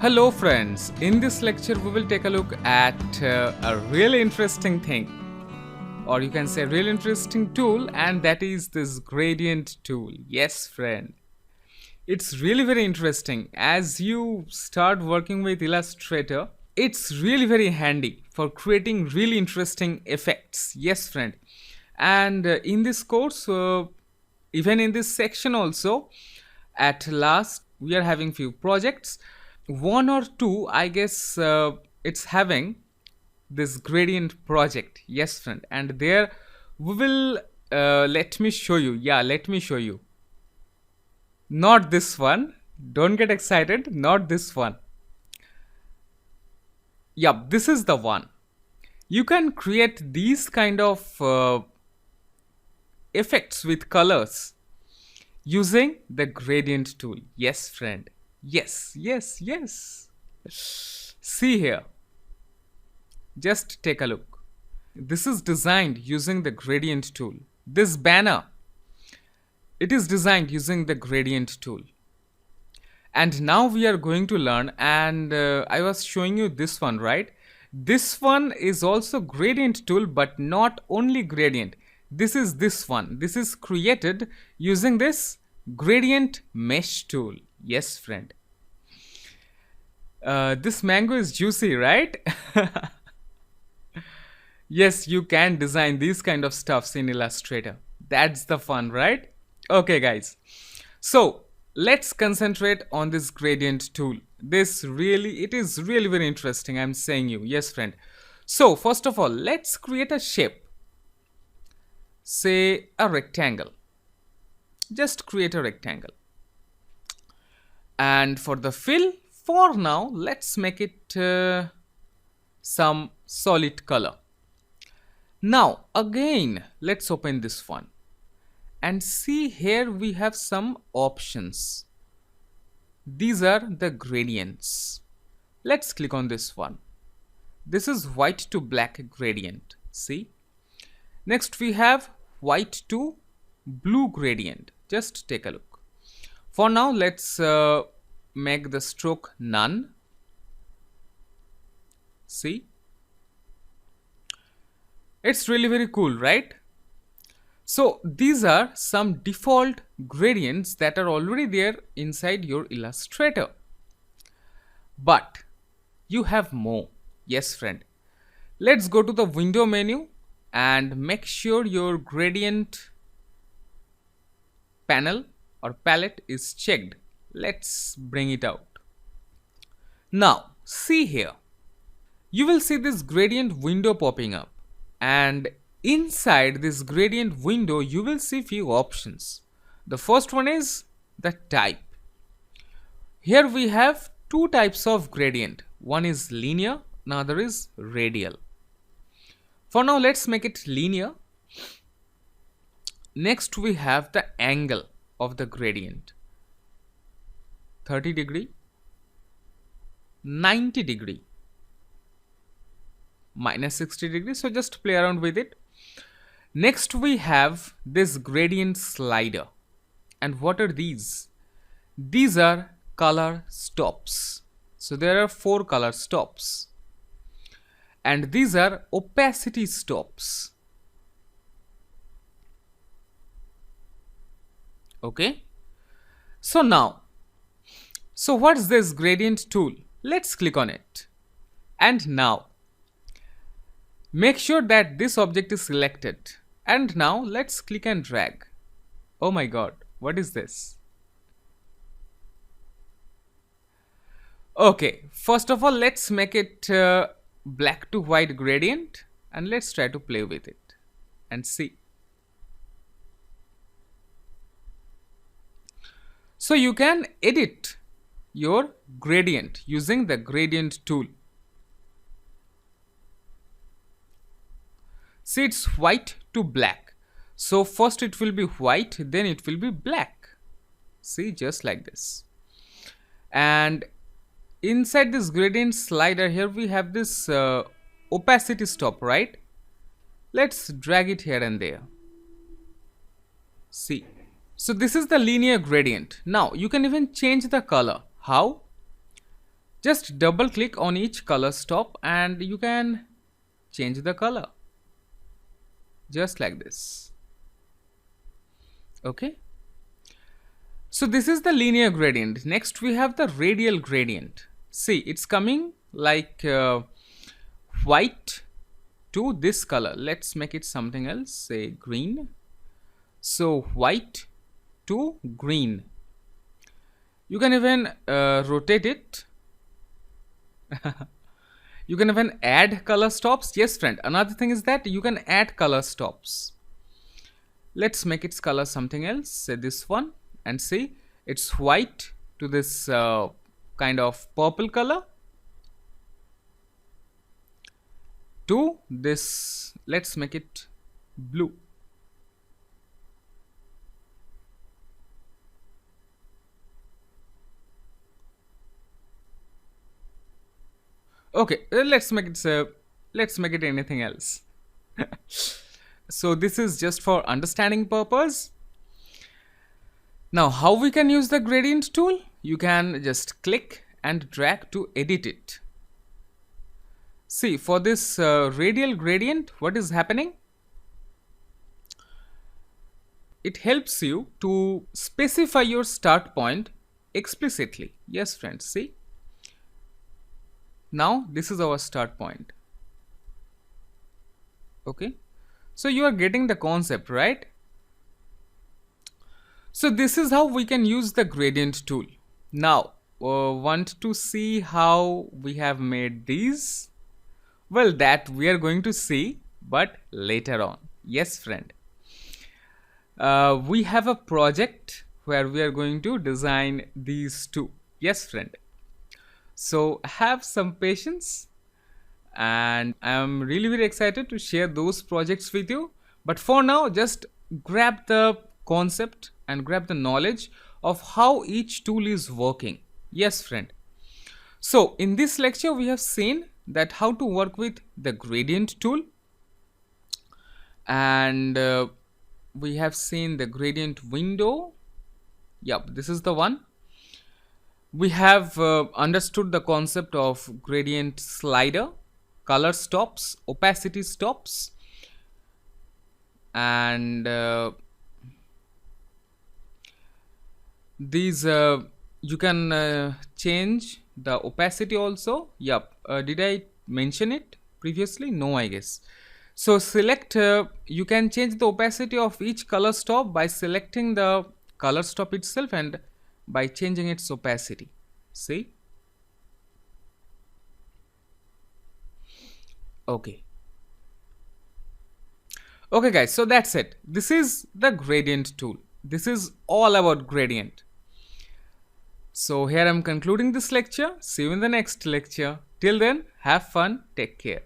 Hello friends, in this lecture we will take a look at a really interesting thing, or you can say really interesting tool, and that is this gradient tool. Yes friend, it's really very interesting. As you start working with Illustrator, it's really very handy for creating really interesting effects. Yes friend, and in this course, even in this section also, at last we are having few projects, one or two I guess. It's having this gradient project. Yes friend, and there we will let me show you. Yeah, let me show you. Not this one, don't get excited, not this one. Yeah, this is the one. You can create these kind of effects with colors using the gradient tool. Yes friend, yes. See here, just take a look. This is designed using the gradient tool. This banner, it is designed using the gradient tool. And now we are going to learn, and I was showing you this one, right? This one is also gradient tool, but not only gradient. This is this one. This is created using this gradient mesh tool. Yes friend. This mango is juicy, right? Yes, you can design these kind of stuffs in Illustrator. That's the fun, right? Okay guys, so let's concentrate on this gradient tool. It is really very interesting, I'm saying you. Yes friend. So first of all, let's create a shape. Say a rectangle. Just create a rectangle. And for the fill, for now, let's make it some solid color. Now again, let's open this one and see here we have some options. These are the gradients. Let's click on this one. This is white to black gradient. See? Next we have white to blue gradient. Just take a look. For now, let's make the stroke none. See? It's really very cool, right? So these are some default gradients that are already there inside your Illustrator. But you have more. Yes friend. Let's go to the window menu and make sure your gradient panel or palette is checked. Let's bring it out. Now see here. You will see this gradient window popping up, and inside this gradient window you will see few options. The first one is the type. Here we have two types of gradient. One is linear, another is radial. For now, let's make it linear. Next we have the angle of the gradient. 30 degree, 90 degree, minus 60 degrees. So just play around with it. Next we have this gradient slider. And what are these? These are color stops. So there are 4 color stops. And these are opacity stops. Okay. So now, what's this gradient tool? Let's click on it. And now, make sure that this object is selected. And now let's click and drag. Oh my god, what is this? Okay, first of all, let's make it black to white gradient, and let's try to play with it and see. So you can edit your gradient using the gradient tool. See, it's white to black. So first it will be white, then it will be black. See, just like this. And inside this gradient slider, here we have this opacity stop, right? Let's drag it here and there. See. So this is the linear gradient. Now you can even change the color. How? Just double click on each color stop and you can change the color just like this. Okay, so this is the linear gradient. Next we have the radial gradient. See, it's coming like white to this color. Let's make it something else, say green. So white to green. You can even rotate it. You can even add color stops. Yes friend, another thing is that you can add color stops. Let's make its color something else, say this one, and see, it's white to this kind of purple color to this, let's make it blue. Okay, let's make it anything else. So this is just for understanding purpose. Now how we can use the gradient tool? You can just click and drag to edit it. See, for this radial gradient, what is happening? It helps you to specify your start point explicitly. Yes friends, see, now this is our start point. Okay, so you are getting the concept, right? So this is how we can use the gradient tool. Now want to see how we have made these? Well, that we are going to see, but later on. Yes friend, we have a project where we are going to design these two. Yes friend, so have some patience, and I am really very excited to share those projects with you. But for now, just grab the concept and grab the knowledge of how each tool is working. Yes friend, so in this lecture we have seen that how to work with the gradient tool, and we have seen the gradient window. Yep, this is the one. We have understood the concept of gradient slider, color stops, opacity stops, and these you can change the opacity also. Yep, did I mention it previously? No, I guess. So select, you can change the opacity of each color stop by selecting the color stop itself and by changing its opacity. See? Okay. Okay guys, so that's it. This is the gradient tool. This is all about gradient. So here I'm concluding this lecture. See you in the next lecture. Till then, have fun. Take care.